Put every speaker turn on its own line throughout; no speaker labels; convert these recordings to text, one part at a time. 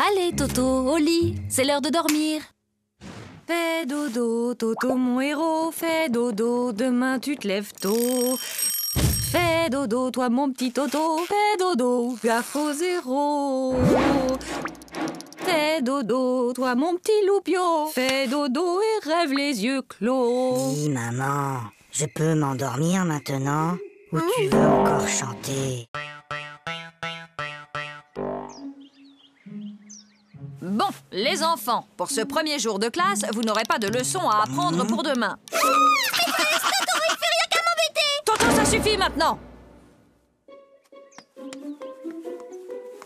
Allez, Toto, au lit, c'est l'heure de dormir.
Fais dodo, Toto, mon héros, fais dodo, demain tu te lèves tôt. Fais dodo, toi mon petit Toto, fais dodo, gaffe au zéro. Fais dodo, toi mon petit loupio, fais dodo et rêve les yeux clos.
Oui, maman, je peux m'endormir maintenant? Ou tu veux encore chanter?
Bon, les enfants, pour ce premier jour de classe, vous n'aurez pas de leçons à apprendre pour demain.
Maîtresse, Toto, il fait rien qu'à m'embêter!
Toto, ça suffit maintenant!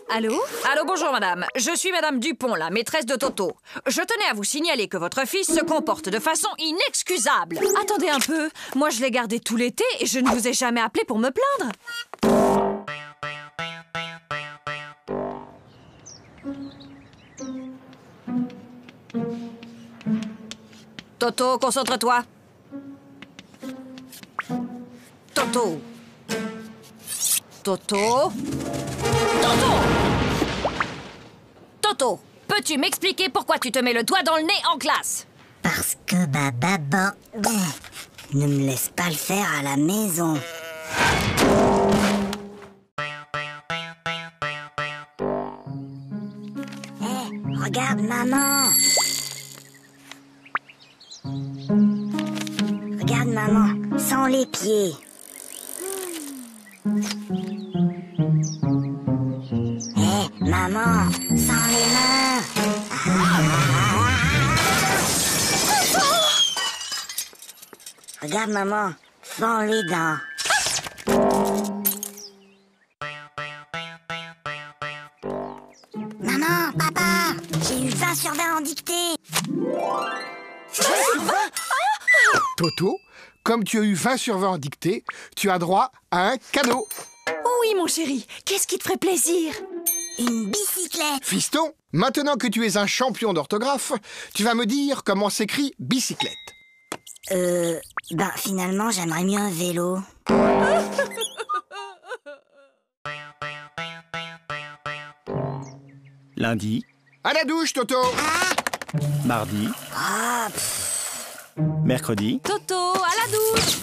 Allô? Allô, bonjour madame. Je suis madame Dupont, la maîtresse de Toto. Je tenais à vous signaler que votre fils se comporte de façon inexcusable. Attendez un peu. Moi, je l'ai gardé tout l'été et je ne vous ai jamais appelé pour me plaindre. Toto, concentre-toi. Toto. Toto. Toto! Toto, peux-tu m'expliquer pourquoi tu te mets le doigt dans le nez en classe?
Parce que maman ne me laisse pas le faire à la maison. Hé, regarde maman. Regarde maman, sans les pieds. Hé, maman, sans les mains. Regarde maman, sans les dents. Maman, papa, j'ai eu 20 sur 20 en dictée.
20 sur 20?
Toto, comme tu as eu 20 sur 20 en dictée, tu as droit à un cadeau.
Oui, mon chéri. Qu'est-ce qui te ferait plaisir?
Une bicyclette.
Fiston, maintenant que tu es un champion d'orthographe, tu vas me dire comment s'écrit bicyclette.
Finalement, j'aimerais mieux un vélo.
Lundi,
À la douche, Toto.
mardi, mercredi,
Toto, à la douche.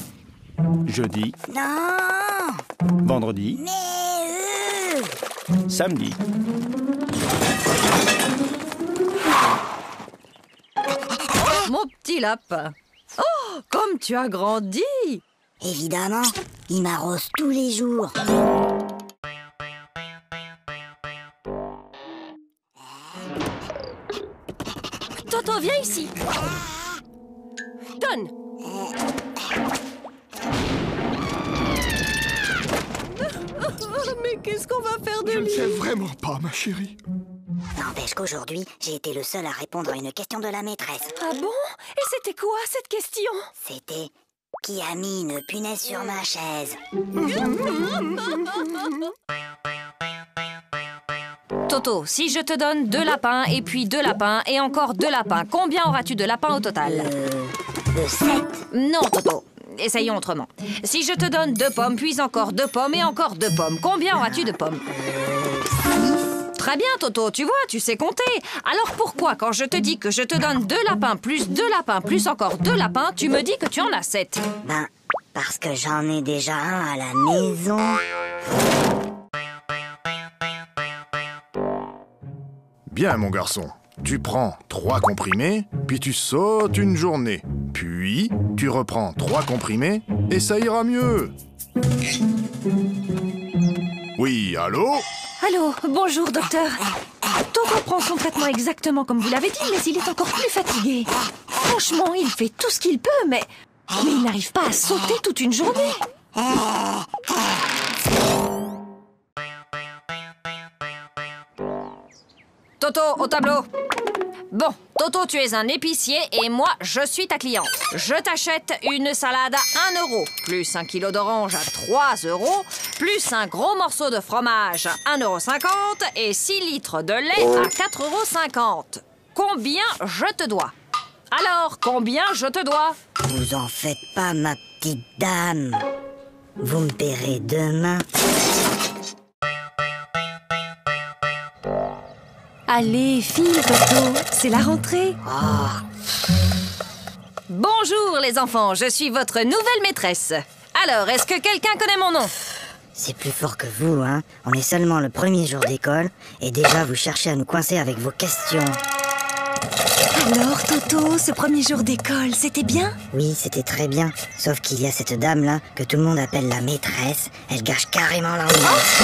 jeudi,
Non,
vendredi,
mais
samedi.
Mon petit lapin. Oh, comme tu as grandi.
évidemment, il m'arrose tous les jours.
Toto, viens ici. Donne.
Mais qu'est-ce qu'on va faire de
Je ne
lui?
sais vraiment pas, ma chérie.
N'empêche qu'aujourd'hui, j'ai été le seul à répondre à une question de la maîtresse.
Ah bon? Et c'était quoi cette question?
C'était « Qui a mis une punaise sur ma chaise ?»
Toto, si je te donne 2 lapins et puis 2 lapins et encore 2 lapins, combien auras-tu de lapins au total?
7.
Non, Toto. Essayons autrement. Si je te donne 2 pommes, puis encore 2 pommes et encore 2 pommes, combien auras-tu de pommes? Très bien, Toto, tu vois, tu sais compter. Alors pourquoi, quand je te dis que je te donne 2 lapins plus 2 lapins plus encore 2 lapins, tu me dis que tu en as 7?
Parce que j'en ai déjà un à la maison.
Bien, mon garçon. Tu prends 3 comprimés, puis tu sautes une journée. Puis, tu reprends 3 comprimés, et ça ira mieux. Oui, allô?
Allô, bonjour, docteur. Toto prend son traitement exactement comme vous l'avez dit, mais il est encore plus fatigué. Franchement, il fait tout ce qu'il peut, mais il n'arrive pas à sauter toute une journée. Toto, au tableau. Bon, Toto, tu es un épicier et moi, je suis ta cliente. Je t'achète une salade à 1 euro, plus 1 kilo d'orange à 3 euros, plus un gros morceau de fromage à 1,50 € et 6 litres de lait à 4,50 €. Combien je te dois? Alors, combien je te dois?
Vous en faites pas, ma petite dame. Vous me paierez demain.
Allez, file, Toto, c'est la rentrée.
Bonjour les enfants, je suis votre nouvelle maîtresse. Alors, est-ce que quelqu'un connaît mon nom?
C'est plus fort que vous, hein. On est seulement le premier jour d'école et déjà vous cherchez à nous coincer avec vos questions.
Alors, Toto, ce premier jour d'école, c'était bien?
Oui, c'était très bien. Sauf qu'il y a cette dame-là que tout le monde appelle la maîtresse. Elle gâche carrément l'ambiance.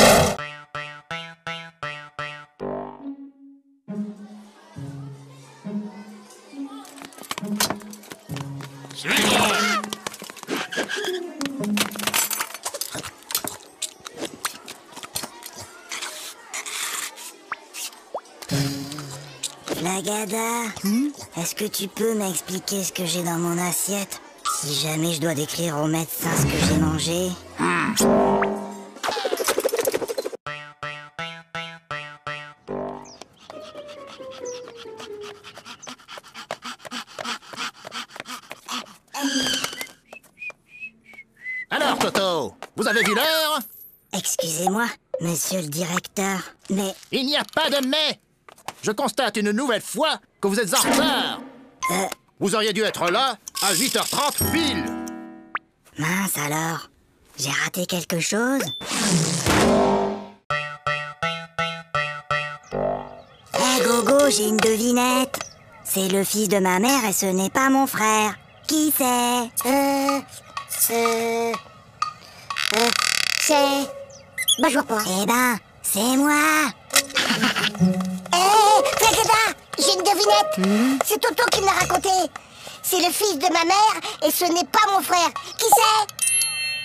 Flagada, est-ce que tu peux m'expliquer ce que j'ai dans mon assiette? Si jamais je dois décrire au médecin ce que j'ai mangé.
Alors, Toto, vous avez vu l'heure?
Excusez-moi, monsieur le directeur, mais...
Il n'y a pas de mais. Je constate une nouvelle fois que vous êtes en retard. Vous auriez dû être là à 8h30 pile.
Mince alors, j'ai raté quelque chose? Hé Gogo, j'ai une devinette. C'est le fils de ma mère et ce n'est pas mon frère. Qui c'est?
C'est... Bah, je vois pas.
Eh ben, c'est moi.
Flagada, j'ai une devinette. C'est Toto qui me l'a raconté. C'est le fils de ma mère et ce n'est pas mon frère. Qui c'est?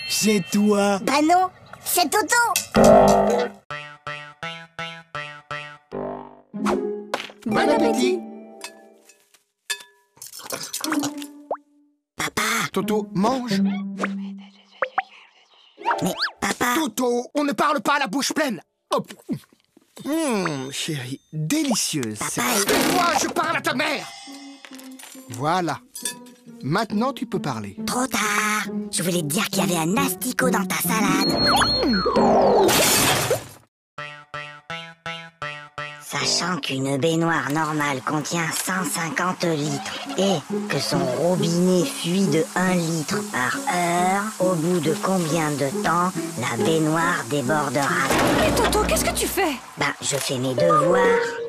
C'est toi.
Bah non, c'est Toto.
Bon appétit.
Papa,
Toto, mange.
mais papa...
Toto, on ne parle pas à la bouche pleine. Hop. Chérie, délicieuse.
Papa,
Moi, je parle à ta mère. Voilà. Maintenant, tu peux parler.
trop tard. Je voulais te dire qu'il y avait un asticot dans ta salade. Sachant qu'une baignoire normale contient 150 litres et que son robinet fuit de 1 litre par heure, au bout de combien de temps la baignoire débordera?
Et Toto, qu'est-ce que tu fais?
Ben, je fais mes devoirs.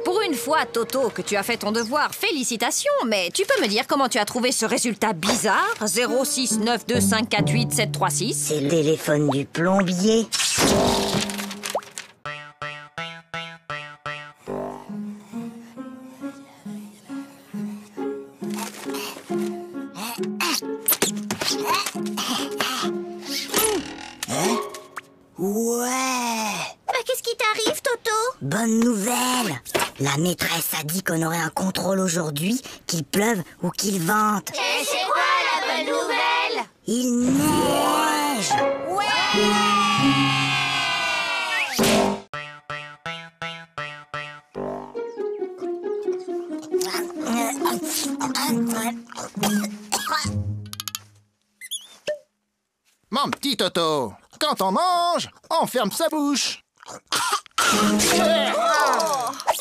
Pour une fois, Toto, que tu as fait ton devoir, félicitations, mais tu peux me dire comment tu as trouvé ce résultat bizarre? 06925487736.
C'est le téléphone du plombier. Ouais.
Qu'est-ce qui t'arrive, Toto?
Bonne nouvelle. La maîtresse a dit qu'on aurait un contrôle aujourd'hui, qu'il pleuve ou qu'il vente.
Et c'est quoi la bonne nouvelle?
Il neige.
Mon petit Toto, quand on mange, on ferme sa bouche.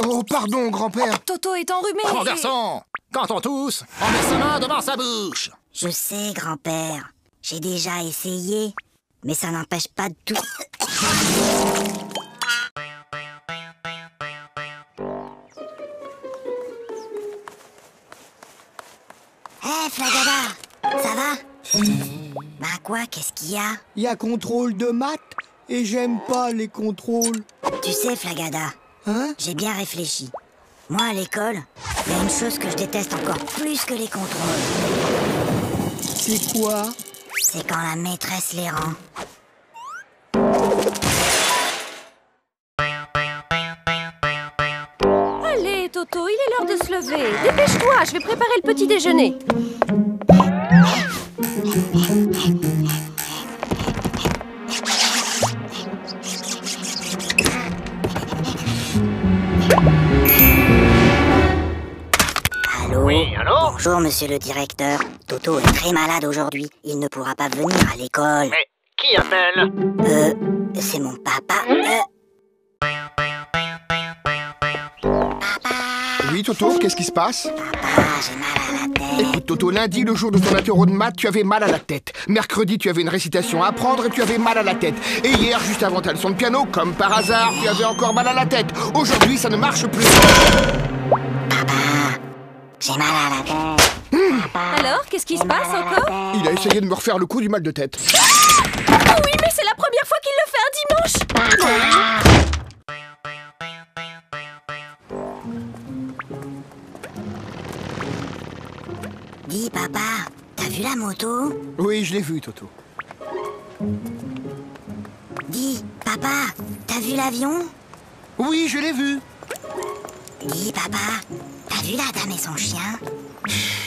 Oh, pardon, grand-père.
Toto est enrhumé.
Mon garçon, quand on tousse, on met sa main devant sa bouche.
Je sais, grand-père. J'ai déjà essayé, mais ça n'empêche pas de tout. Hé, Flagada, ça va? Bah quoi, qu'est-ce qu'il y a?
Il y a contrôle de maths et j'aime pas les contrôles.
Tu sais, Flagada,
Hein?
j'ai bien réfléchi. Moi, à l'école, il y a une chose que je déteste encore plus que les contrôles.
C'est quoi?
C'est quand la maîtresse les rend.
Allez, Toto, il est l'heure de se lever. Dépêche-toi, je vais préparer le petit déjeuner.
Allô?
Oui, allô?
Bonjour, monsieur le directeur. Toto est très malade aujourd'hui. Il ne pourra pas venir à l'école.
Mais qui appelle?
C'est mon papa. Papa,
Oui, Toto, qu'est-ce qui se passe?
Papa, j'ai mal à la tête.
Écoute, Toto, lundi, le jour de ton interro de maths, tu avais mal à la tête. Mercredi, tu avais une récitation à apprendre et tu avais mal à la tête. Et hier, juste avant ta leçon de piano, comme par hasard, tu avais encore mal à la tête. Aujourd'hui, ça ne marche plus.
Papa, j'ai mal à la tête.
Alors, qu'est-ce qui se passe encore?
Il a essayé de me refaire le coup du mal de tête.
Oh oui, mais c'est la première fois qu'il le fait un dimanche.
Dis, papa, t'as vu la moto?
Oui, je l'ai vu, Toto.
Dis, papa, t'as vu l'avion?
Oui, je l'ai vu.
Dis, papa, t'as vu la dame et son chien?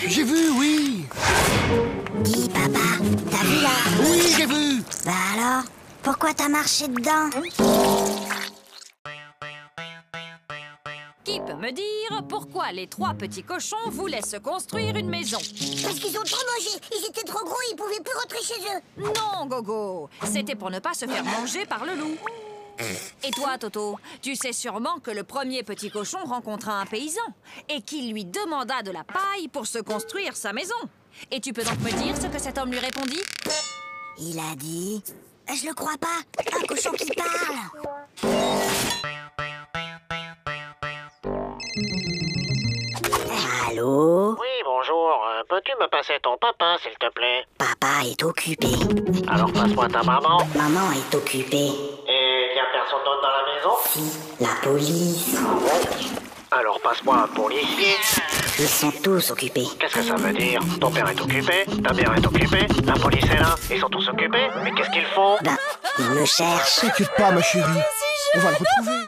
J'ai vu, oui.
Dis, papa, t'as vu la...
Oui, j'ai vu.
Bah alors, pourquoi t'as marché dedans?
Qui peut me dire pourquoi les 3 petits cochons voulaient se construire une maison?
Parce qu'ils ont trop mangé. Ils étaient trop gros, ils pouvaient plus rentrer chez eux.
Non, Gogo, c'était pour ne pas se faire manger par le loup. Et toi, Toto, tu sais sûrement que le premier petit cochon rencontra un paysan et qu'il lui demanda de la paille pour se construire sa maison. Et tu peux donc me dire ce que cet homme lui répondit?
Il a dit... Je le crois pas, un cochon qui parle. Allô?
Oui, bonjour. Peux-tu me passer ton papa, s'il te plaît?
Papa est occupé.
Alors passe-moi ta maman.
Maman est occupée.
Et y a personne d'autre dans la maison?
Si, la police.
Alors passe-moi un policier.
Ils sont tous occupés.
Qu'est-ce que ça veut dire? Ton père est occupé, ta mère est occupée, la police est là, ils sont tous occupés. Mais qu'est-ce qu'ils font?
Ben, ils me cherchent.
T'inquiète pas, ma chérie. On va le retrouver.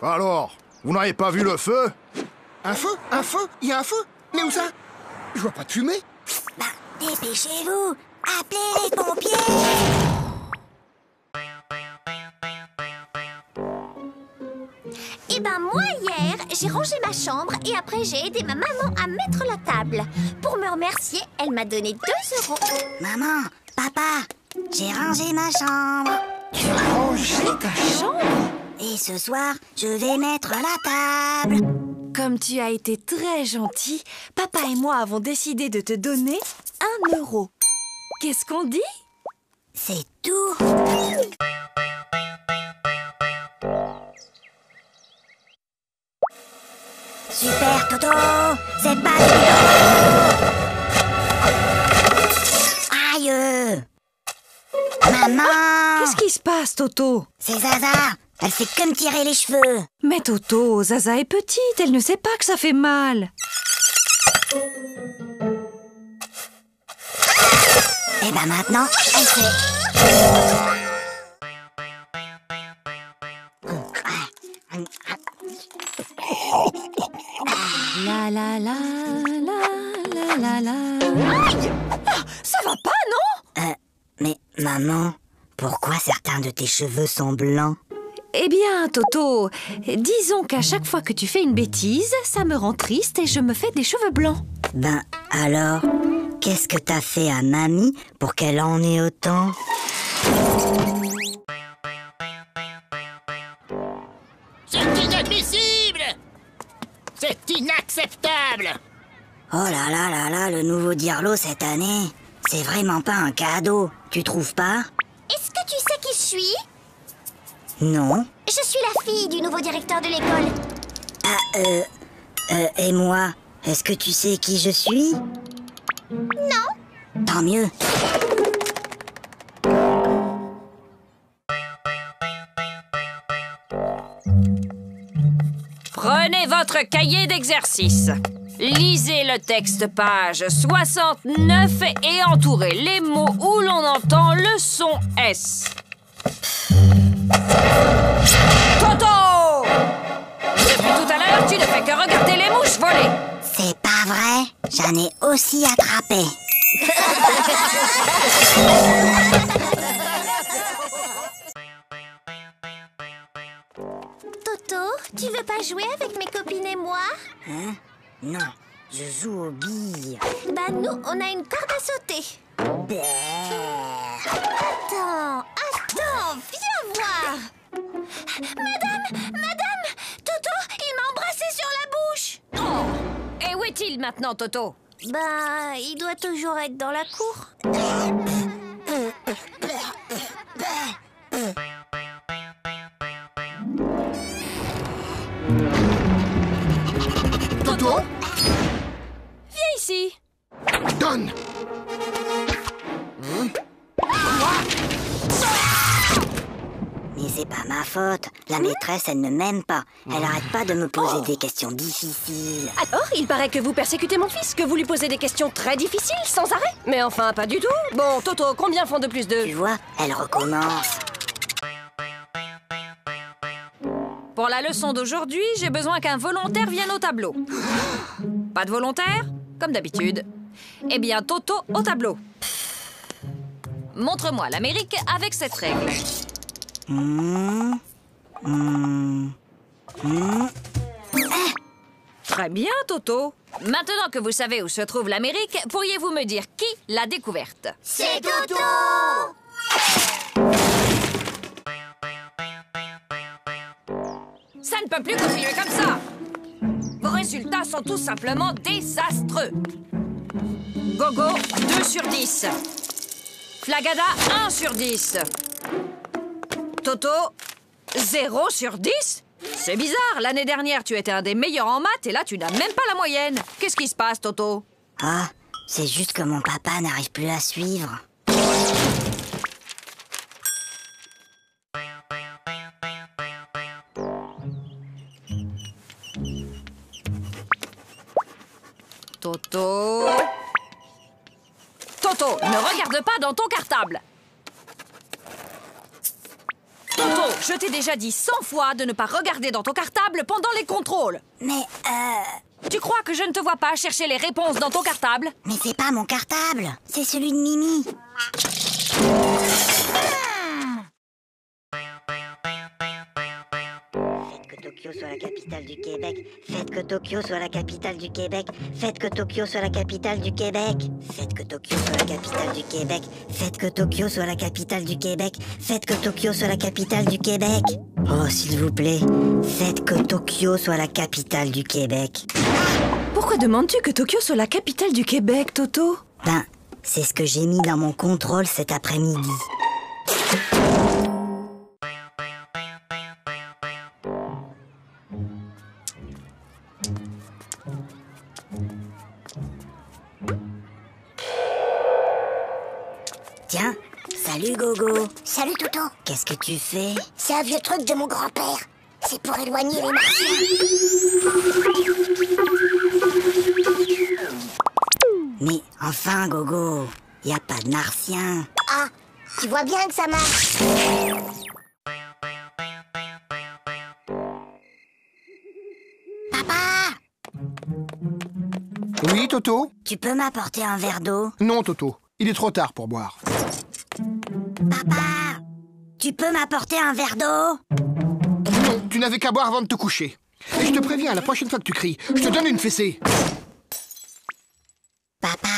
Alors, vous n'avez pas vu le feu?
Un feu? Un feu? Il y a un feu? Mais où ça? Je vois pas de fumée.
Ben, dépêchez-vous. Appelez les pompiers.
Eh ben moi hier, j'ai rangé ma chambre et après j'ai aidé ma maman à mettre la table. Pour me remercier, elle m'a donné 2 €.
Maman, papa, j'ai rangé ma chambre.
Tu as rangé ta chambre?
Et ce soir, je vais mettre la table.
Comme tu as été très gentil, papa et moi avons décidé de te donner 1 €. Qu'est-ce qu'on dit?
C'est tout. Super Toto, c'est pas Aïe. Maman.
Qu'est-ce qui se passe, Toto?
C'est Zaza. Elle fait que me tirer les cheveux.
Mais Toto, Zaza est petite, elle ne sait pas que ça fait mal.
Et ben maintenant, elle sait.
La la la la la la la.
Aïe! Ah, ça va pas, non?
Mais maman, pourquoi certains de tes cheveux sont blancs?
Eh bien, Toto, disons qu'à chaque fois que tu fais une bêtise, ça me rend triste et je me fais des cheveux blancs.
Ben alors, qu'est-ce que t'as fait à mamie pour qu'elle en ait autant?
C'est inadmissible! C'est inacceptable!
Oh là là là là, le nouveau Dirlo cette année, c'est vraiment pas un cadeau, tu trouves pas?
Est-ce que tu sais qui je suis?
Non.
Je suis la fille du nouveau directeur de l'école.
Et moi, est-ce que tu sais qui je suis?
Non.
Tant mieux.
Prenez votre cahier d'exercice. Lisez le texte page 69 et entourez les mots où l'on entend le son S. Toto! Depuis tout à l'heure, tu ne fais que regarder les mouches voler.
C'est pas vrai, j'en ai aussi attrapé.
Toto, veux pas jouer avec mes copines et moi?
Hein? Non, je joue aux billes.
Bah nous, on a une corde à sauter. Attends, viens voir. Madame, Toto, il m'a embrassé sur la bouche.
Oh! Et où est-il maintenant, Toto?
Bah, il doit toujours être dans la cour.
Toto?
Viens ici.
Donne!
Mais c'est pas ma faute. La maîtresse, elle ne m'aime pas. Elle arrête pas de me poser des questions difficiles.
Alors, il paraît que vous persécutez mon fils, que vous lui posez des questions très difficiles, sans arrêt. Mais enfin, pas du tout. Bon, Toto, combien font 2 plus 2?
Tu vois, elle recommence.
Pour la leçon d'aujourd'hui, j'ai besoin qu'un volontaire vienne au tableau. Pas de volontaire? Comme d'habitude. Eh bien, Toto au tableau. Montre-moi l'Amérique avec cette règle. Très bien, Toto. Maintenant que vous savez où se trouve l'Amérique, pourriez-vous me dire qui l'a découverte?
C'est Toto!
Ça ne peut plus continuer comme ça. Vos résultats sont tout simplement désastreux. Gogo, 2 sur 10. Flagada, 1 sur 10. Toto, 0 sur 10? C'est bizarre, l'année dernière, tu étais un des meilleurs en maths et là, tu n'as même pas la moyenne. Qu'est-ce qui se passe, Toto?
Ah, c'est juste que mon papa n'arrive plus à suivre.
Toto... Toto, ne regarde pas dans ton cartable. Toto, je t'ai déjà dit 100 fois de ne pas regarder dans ton cartable pendant les contrôles.
Mais,
Tu crois que je ne te vois pas chercher les réponses dans ton cartable?
Mais c'est pas mon cartable, c'est celui de Mimi. Tokyo soit la capitale du Québec. Faites que Tokyo soit la capitale du Québec. Faites que Tokyo soit la capitale du Québec. Faites que Tokyo soit la capitale du Québec. Faites que Tokyo soit la capitale du Québec. Faites que Tokyo soit la capitale du Québec. Oh, s'il vous plaît, faites que Tokyo soit la capitale du Québec.
Pourquoi demandes-tu que Tokyo soit la capitale du Québec, Toto?
Ben, c'est ce que j'ai mis dans mon contrôle cet après-midi. Tiens, salut Gogo.
Salut Toto.
Qu'est-ce que tu fais?
C'est un vieux truc de mon grand-père. C'est pour éloigner les martiens.
Mais enfin Gogo, y a pas de martiens.
Ah, tu vois bien que ça marche. Papa!
Oui, Toto?
Tu peux m'apporter un verre d'eau?
Non, Toto. Il est trop tard pour boire.
Papa! Tu peux m'apporter un verre d'eau?
Non, tu n'avais qu'à boire avant de te coucher. Et je te préviens, la prochaine fois que tu cries, je te donne une fessée.
Papa,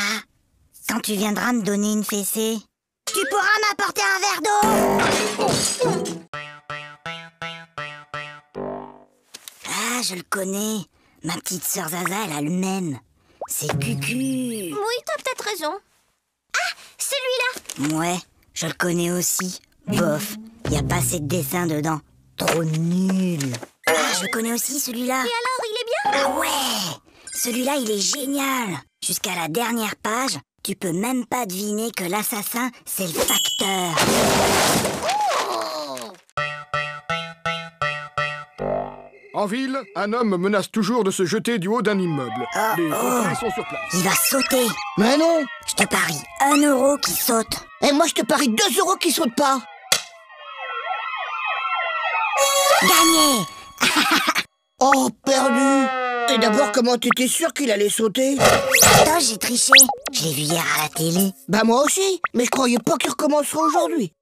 quand tu viendras me donner une fessée, tu pourras m'apporter un verre d'eau? Ah, je le connais. Ma petite sœur Zaza, elle a le même. C'est Cucu.
Oui, t'as peut-être raison. Ah, celui-là.
Ouais, je le connais aussi. Bof, y a pas assez de dessin dedans. Trop nul. Ah, je connais aussi celui-là.
Et alors, il est bien?
Ah ouais! Celui-là, il est génial. Jusqu'à la dernière page, tu peux même pas deviner que l'assassin, c'est le facteur.
En ville, un homme menace toujours de se jeter du haut d'un immeuble. Les policiers sont sur place.
Il va sauter.
Mais non!
Je te parie 1 euro qui saute.
Et moi, je te parie 2 euros qui sautent pas.
Gagné.
Oh, perdu. Et d'abord, comment t'étais sûr qu'il allait sauter?
Attends, j'ai triché. Je l'ai vu hier à la télé.
Bah moi aussi, mais je croyais pas qu'il recommencerait aujourd'hui.